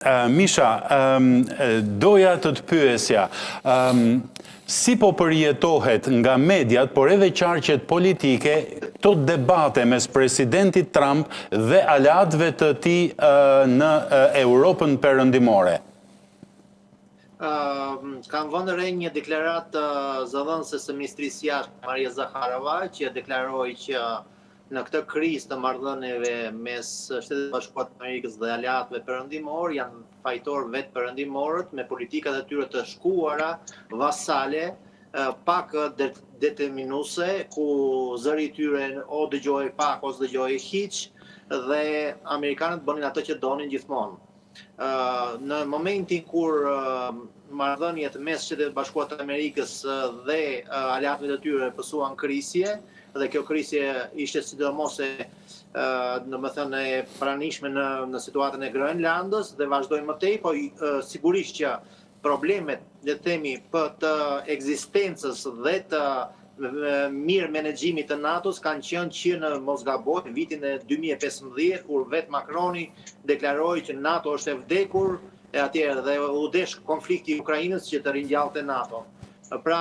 Misha, doja të pyesja, si po përjetohet nga mediat, por edhe qarqet politike, këto debate mes presidentit Trump dhe aleatëve të tij në Europën perëndimore? Kam vënë re një deklaratë zëdhënëse së Ministrisë Jashtme Maria Zakharova, që deklaroi që në këtë krizë të marrëdhënieve mes Shtetit Bashkuar të Amerikës dhe aleatëve perëndimor janë fajtor vetë perëndimorët me politikat e tyre të shkuara, vasale, pak determinuese, ku zëri i tyre o dëgjohej pak ose dëgjohej hiç, dhe amerikanët bënin atë që donin gjithmonë. Në momentin kur marrëdhëniet mes Shtetit Bashkuar të Amerikës dhe aleatëve të tyre pësuan krisje, dhe kjo krisje ishte sidomos e pranishme në situatën e Groenlandës dhe vazhdoi më tej, po sigurisht që problemet, le të themi, të ekzistencës dhe të mirë menaxhimit të NATO-s kanë qenë që në mos gaboj vitin e 2015, kur vetë Macroni deklaroi që NATO është e vdekur, e atëherë dhe u desh konflikti i Ukrainës që të rinjallte NATO. Pra,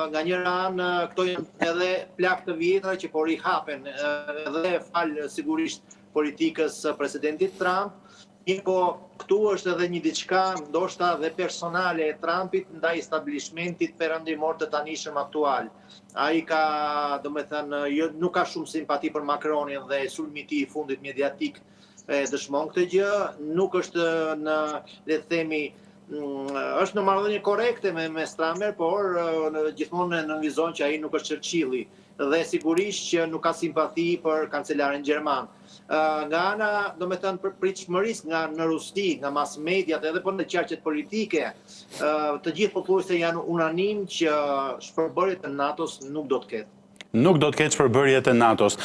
nga njëra anë, këto janë edhe plak të vjetra që po rihapen edhe falë sigurisht politikës presidentit Trump, po këtu është edhe një diçka ndoshta dhe personale e Trumpit ndaj establishmentit perëndimor të tanishëm aktual. Ai ka, nuk ka shumë simpati për Macronin dhe sulmi i tij i fundit mediatik e dëshmon këtë gjë, nuk është në, le të themi, është në marrëdhënie korekte me Stramer, por gjithmonë nënvizon që ai nuk është Churchilli dhe sigurisht që nuk ka simpati për kancelarin gjerman. Nga ana, për pritshmërisë në Rusi, nga mass mediat edhe për në qarqet politike, të gjithë pothuajse janë unanim që shpërbërjet e NATO-s nuk do të ketë. Nuk do të ketë shpërbërjet e NATO-s.